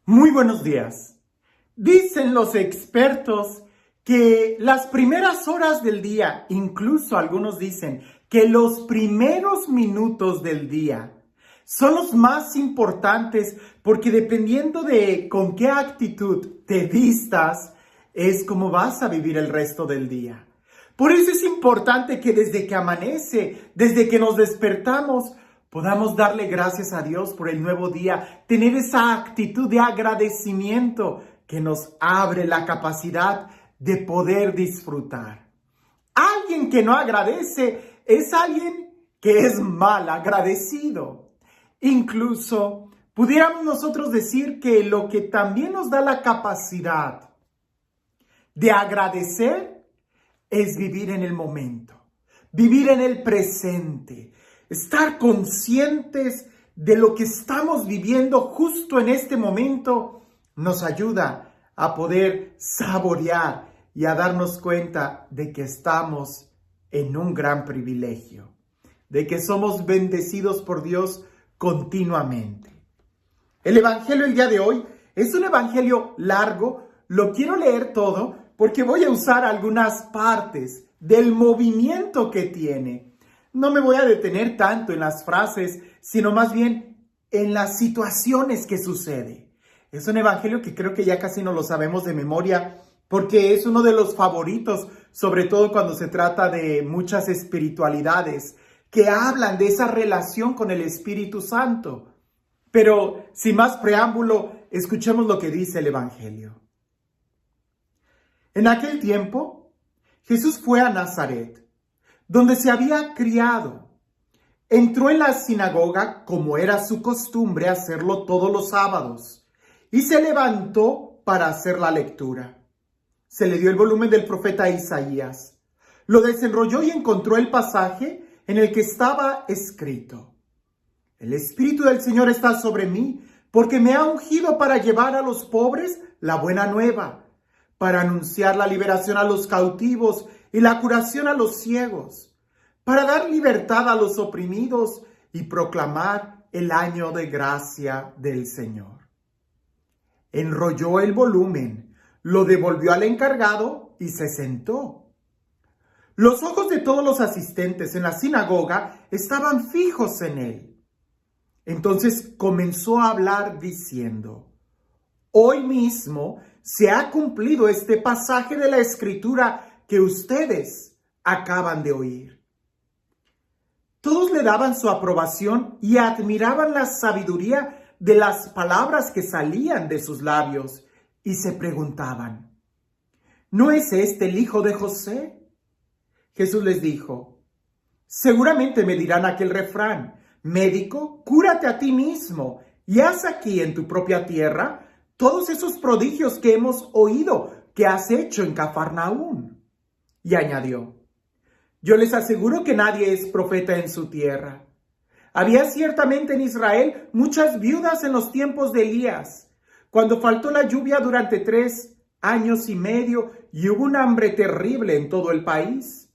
Muy buenos días. Dicen los expertos que las primeras horas del día, incluso algunos dicen que los primeros minutos del día son los más importantes porque dependiendo de con qué actitud te vistas, es como vas a vivir el resto del día. Por eso es importante que desde que amanece, desde que nos despertamos, podamos darle gracias a Dios por el nuevo día, tener esa actitud de agradecimiento que nos abre la capacidad de poder disfrutar. Alguien que no agradece es alguien que es mal agradecido. Incluso pudiéramos nosotros decir que lo que también nos da la capacidad de agradecer es vivir en el momento, vivir en el presente, estar conscientes de lo que estamos viviendo justo en este momento nos ayuda a poder saborear y a darnos cuenta de que estamos en un gran privilegio, de que somos bendecidos por Dios continuamente. El evangelio el día de hoy es un evangelio largo, lo quiero leer todo porque voy a usar algunas partes del movimiento que tiene. No me voy a detener tanto en las frases, sino más bien en las situaciones que sucede. Es un evangelio que creo que ya casi no lo sabemos de memoria, porque es uno de los favoritos, sobre todo cuando se trata de muchas espiritualidades que hablan de esa relación con el Espíritu Santo. Pero sin más preámbulo, escuchemos lo que dice el evangelio. En aquel tiempo, Jesús fue a Nazaret, donde se había criado. Entró en la sinagoga, como era su costumbre hacerlo todos los sábados, y se levantó para hacer la lectura. Se le dio el volumen del profeta Isaías. Lo desenrolló y encontró el pasaje en el que estaba escrito: El Espíritu del Señor está sobre mí, porque me ha ungido para llevar a los pobres la buena nueva, para anunciar la liberación a los cautivos y la curación a los ciegos, para dar libertad a los oprimidos y proclamar el año de gracia del Señor. Enrolló el volumen, lo devolvió al encargado y se sentó. Los ojos de todos los asistentes en la sinagoga estaban fijos en él. Entonces comenzó a hablar diciendo: Hoy mismo se ha cumplido este pasaje de la Escritura que ustedes acaban de oír. Todos le daban su aprobación y admiraban la sabiduría de las palabras que salían de sus labios y se preguntaban: ¿no es este el hijo de José? Jesús les dijo: seguramente me dirán aquel refrán: médico, cúrate a ti mismo y haz aquí en tu propia tierra todos esos prodigios que hemos oído que has hecho en Cafarnaúm. Y añadió: yo les aseguro que nadie es profeta en su tierra. Había ciertamente en Israel muchas viudas en los tiempos de Elías, cuando faltó la lluvia durante 3 años y medio y hubo un hambre terrible en todo el país.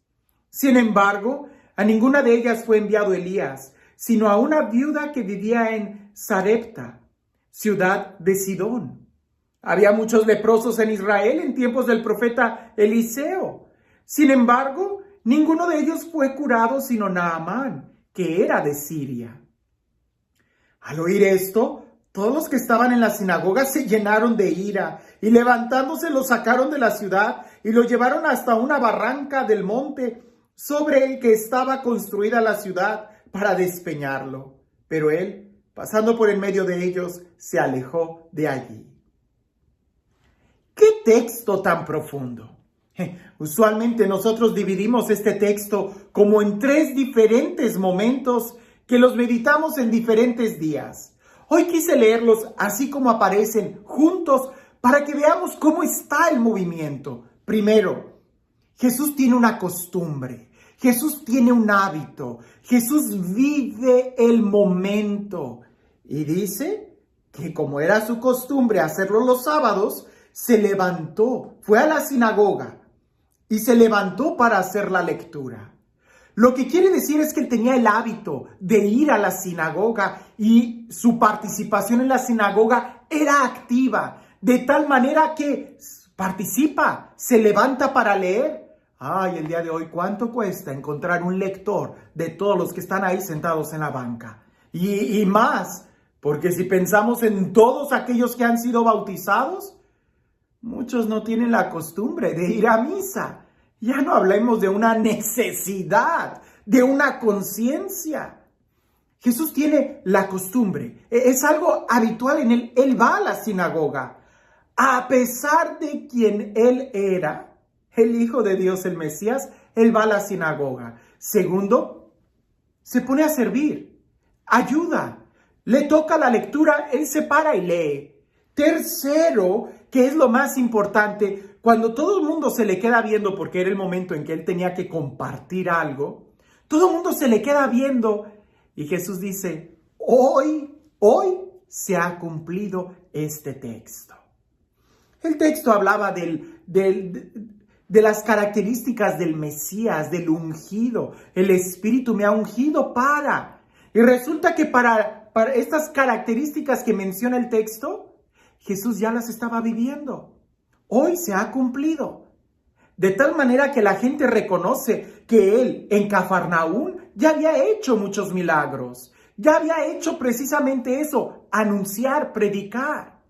Sin embargo, a ninguna de ellas fue enviado Elías, sino a una viuda que vivía en Sarepta, ciudad de Sidón. Había muchos leprosos en Israel en tiempos del profeta Eliseo. Sin embargo, ninguno de ellos fue curado sino Naamán, que era de Siria. Al oír esto, todos los que estaban en la sinagoga se llenaron de ira y levantándose lo sacaron de la ciudad y lo llevaron hasta una barranca del monte sobre el que estaba construida la ciudad para despeñarlo. Pero él, pasando por en medio de ellos, se alejó de allí. ¡Qué texto tan profundo! Usualmente nosotros dividimos este texto como en 3 diferentes momentos que los meditamos en diferentes días. Hoy quise leerlos así como aparecen juntos para que veamos cómo está el movimiento. Primero, Jesús tiene una costumbre, Jesús tiene un hábito, Jesús vive el momento. Y dice que como era su costumbre hacerlo los sábados, se levantó, fue a la sinagoga y se levantó para hacer la lectura. Lo que quiere decir es que él tenía el hábito de ir a la sinagoga y su participación en la sinagoga era activa, de tal manera que participa, se levanta para leer. Ay, el día de hoy, ¿cuánto cuesta encontrar un lector de todos los que están ahí sentados en la banca? Y más, porque si pensamos en todos aquellos que han sido bautizados, muchos no tienen la costumbre de ir a misa. Ya no hablemos de una necesidad, de una conciencia. Jesús tiene la costumbre, es algo habitual en él. Él va a la sinagoga, a pesar de quien él era, el Hijo de Dios, el Mesías. Él va a la sinagoga. Segundo, se pone a servir, ayuda, le toca la lectura, él se para y lee. Tercero, que es lo más importante, cuando todo el mundo se le queda viendo, porque era el momento en que él tenía que compartir algo, todo el mundo se le queda viendo y Jesús dice, hoy se ha cumplido este texto. El texto hablaba de las características del Mesías, del ungido. El Espíritu me ha ungido para. Y resulta que para estas características que menciona el texto, Jesús ya las estaba viviendo. Hoy se ha cumplido. De tal manera que la gente reconoce que él en Cafarnaúm ya había hecho muchos milagros. Ya había hecho precisamente eso, anunciar, predicar.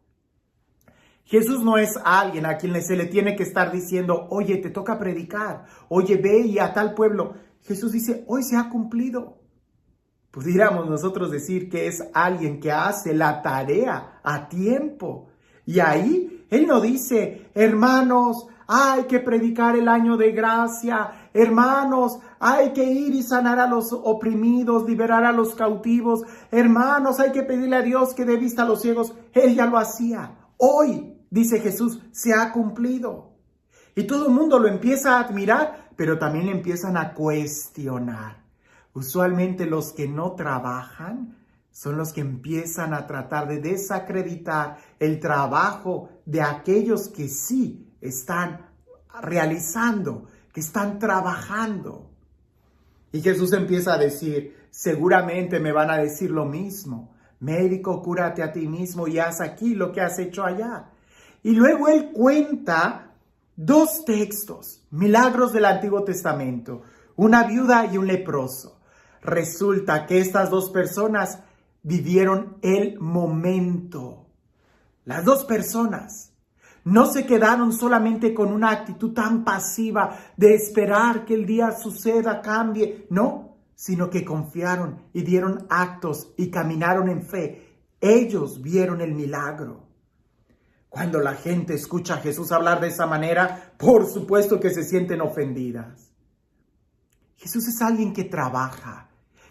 Jesús no es alguien a quien se le tiene que estar diciendo, oye, te toca predicar, oye, ve y a tal pueblo. Jesús dice, hoy se ha cumplido. Pudiéramos nosotros decir que es alguien que hace la tarea a tiempo. Y ahí él no dice, hermanos, hay que predicar el año de gracia. Hermanos, hay que ir y sanar a los oprimidos, liberar a los cautivos. Hermanos, hay que pedirle a Dios que dé vista a los ciegos. Él ya lo hacía. Hoy, dice Jesús, se ha cumplido. Y todo el mundo lo empieza a admirar, pero también le empiezan a cuestionar. Usualmente los que no trabajan son los que empiezan a tratar de desacreditar el trabajo de aquellos que sí están realizando, que están trabajando. Y Jesús empieza a decir, seguramente me van a decir lo mismo. Médico, cúrate a ti mismo y haz aquí lo que has hecho allá. Y luego él cuenta dos textos, milagros del Antiguo Testamento, una viuda y un leproso. Resulta que estas dos personas vivieron el momento. Las dos personas no se quedaron solamente con una actitud tan pasiva de esperar que el día suceda, cambie. No, sino que confiaron y dieron actos y caminaron en fe. Ellos vieron el milagro. Cuando la gente escucha a Jesús hablar de esa manera, por supuesto que se sienten ofendidas. Jesús es alguien que trabaja,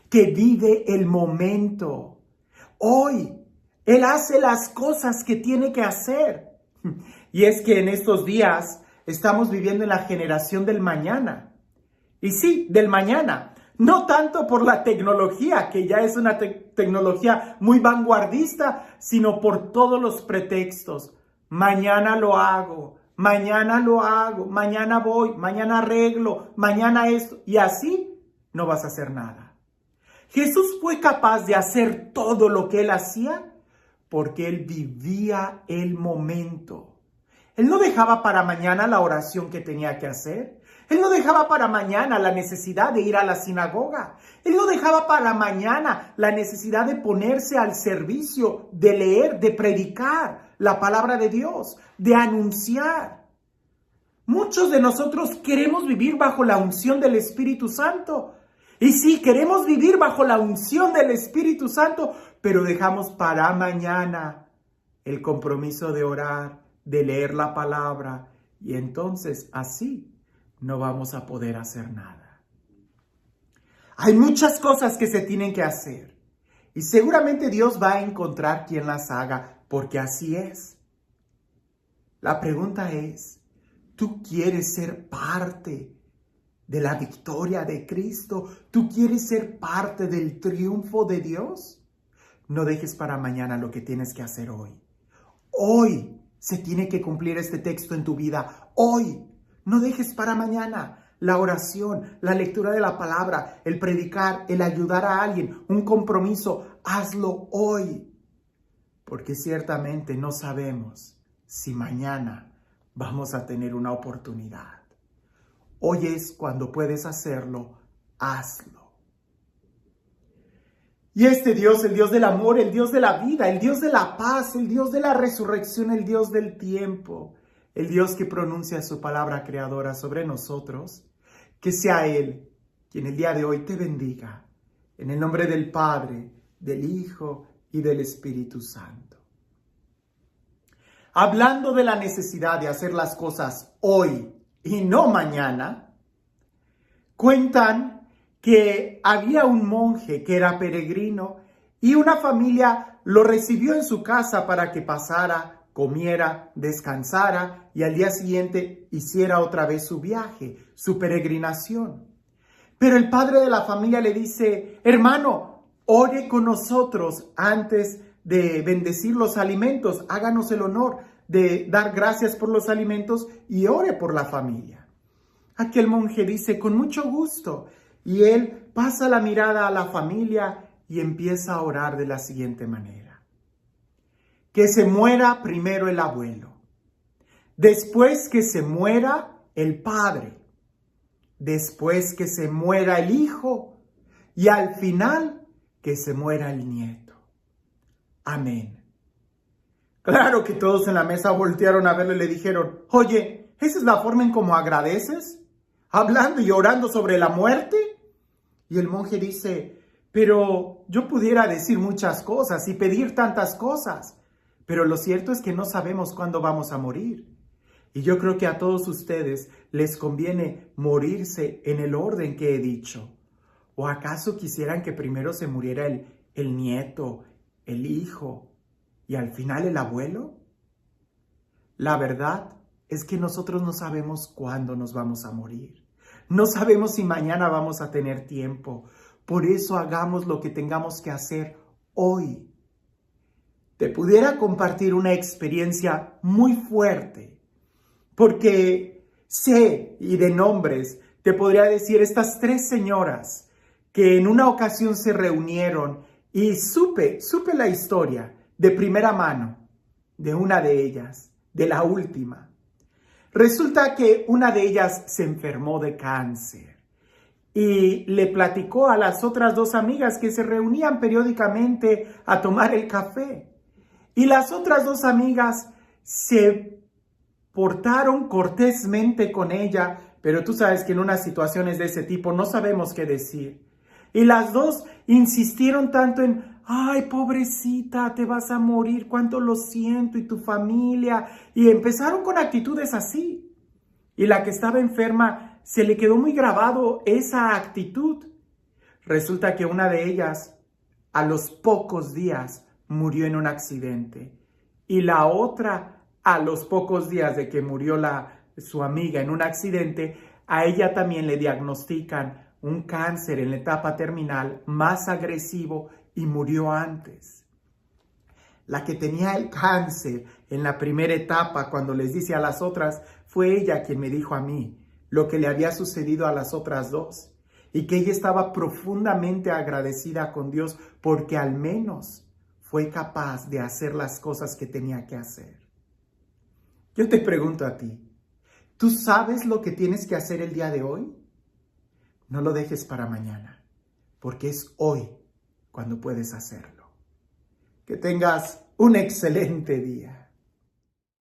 que vive el momento. Hoy, Él hace las cosas que tiene que hacer. Y es que en estos días estamos viviendo en la generación del mañana. Y sí, del mañana. No tanto por la tecnología, que ya es una tecnología muy vanguardista, sino por todos los pretextos. Mañana lo hago, mañana voy, mañana arreglo, mañana esto. Y así no vas a hacer nada. Jesús fue capaz de hacer todo lo que Él hacía porque Él vivía el momento. Él no dejaba para mañana la oración que tenía que hacer. Él no dejaba para mañana la necesidad de ir a la sinagoga. Él no dejaba para mañana la necesidad de ponerse al servicio, de leer, de predicar la palabra de Dios, de anunciar. Muchos de nosotros queremos vivir bajo la unción del Espíritu Santo. Y sí, queremos vivir bajo la unción del Espíritu Santo, pero dejamos para mañana el compromiso de orar, de leer la palabra, y entonces así no vamos a poder hacer nada. Hay muchas cosas que se tienen que hacer y seguramente Dios va a encontrar quien las haga, porque así es. La pregunta es, ¿tú quieres ser parte de la victoria de Cristo? ¿Tú quieres ser parte del triunfo de Dios? No dejes para mañana lo que tienes que hacer hoy. Hoy se tiene que cumplir este texto en tu vida. Hoy. No dejes para mañana. la oración, la lectura de la palabra, el predicar, el ayudar a alguien, un compromiso, hazlo hoy. Porque ciertamente no sabemos si mañana vamos a tener una oportunidad. Hoy es cuando puedes hacerlo, hazlo. Y este Dios, el Dios del amor, el Dios de la vida, el Dios de la paz, el Dios de la resurrección, el Dios del tiempo, el Dios que pronuncia su palabra creadora sobre nosotros, que sea Él quien el día de hoy te bendiga. En el nombre del Padre, del Hijo y del Espíritu Santo. Hablando de la necesidad de hacer las cosas hoy y no mañana, cuentan que había un monje que era peregrino y una familia lo recibió en su casa para que pasara, comiera, descansara y al día siguiente hiciera otra vez su viaje, su peregrinación. Pero el padre de la familia le dice: hermano, ore con nosotros antes de bendecir los alimentos, háganos el honor de dar gracias por los alimentos y ore por la familia. Aquel monje dice: con mucho gusto. Y él pasa la mirada a la familia y empieza a orar de la siguiente manera: que se muera primero el abuelo, después que se muera el padre, después que se muera el hijo y al final que se muera el nieto. Amén. Claro que todos en la mesa voltearon a verlo y le dijeron: oye, ¿esa es la forma en cómo agradeces? ¿Hablando y orando sobre la muerte? Y el monje dice: pero yo pudiera decir muchas cosas y pedir tantas cosas, pero lo cierto es que no sabemos cuándo vamos a morir. Y yo creo que a todos ustedes les conviene morirse en el orden que he dicho. ¿O acaso quisieran que primero se muriera el nieto, el hijo y al final el abuelo? La verdad es que nosotros no sabemos cuándo nos vamos a morir. No sabemos si mañana vamos a tener tiempo. Por eso hagamos lo que tengamos que hacer hoy. Te pudiera compartir una experiencia muy fuerte, porque sé, y de nombres, te podría decir estas 3 señoras que en una ocasión se reunieron y supe la historia de primera mano de una de ellas, de la última. Resulta que una de ellas se enfermó de cáncer y le platicó a las otras 2 amigas que se reunían periódicamente a tomar el café. Y las otras 2 amigas se portaron cortésmente con ella, pero tú sabes que en unas situaciones de ese tipo no sabemos qué decir. Y las 2 insistieron tanto en: ay, pobrecita, te vas a morir, cuánto lo siento, y tu familia. Y empezaron con actitudes así. Y la que estaba enferma se le quedó muy grabado esa actitud. Resulta que una de ellas, a los pocos días, murió en un accidente. Y la otra, a los pocos días de que murió su amiga en un accidente, a ella también le diagnostican un cáncer en la etapa terminal más agresivo y murió antes. La que tenía el cáncer en la primera etapa, cuando les dice a las otras, fue ella quien me dijo a mí lo que le había sucedido a las otras 2 y que ella estaba profundamente agradecida con Dios porque al menos fue capaz de hacer las cosas que tenía que hacer. Yo te pregunto a ti, ¿tú sabes lo que tienes que hacer el día de hoy? No lo dejes para mañana, porque es hoy cuando puedes hacerlo. Que tengas un excelente día.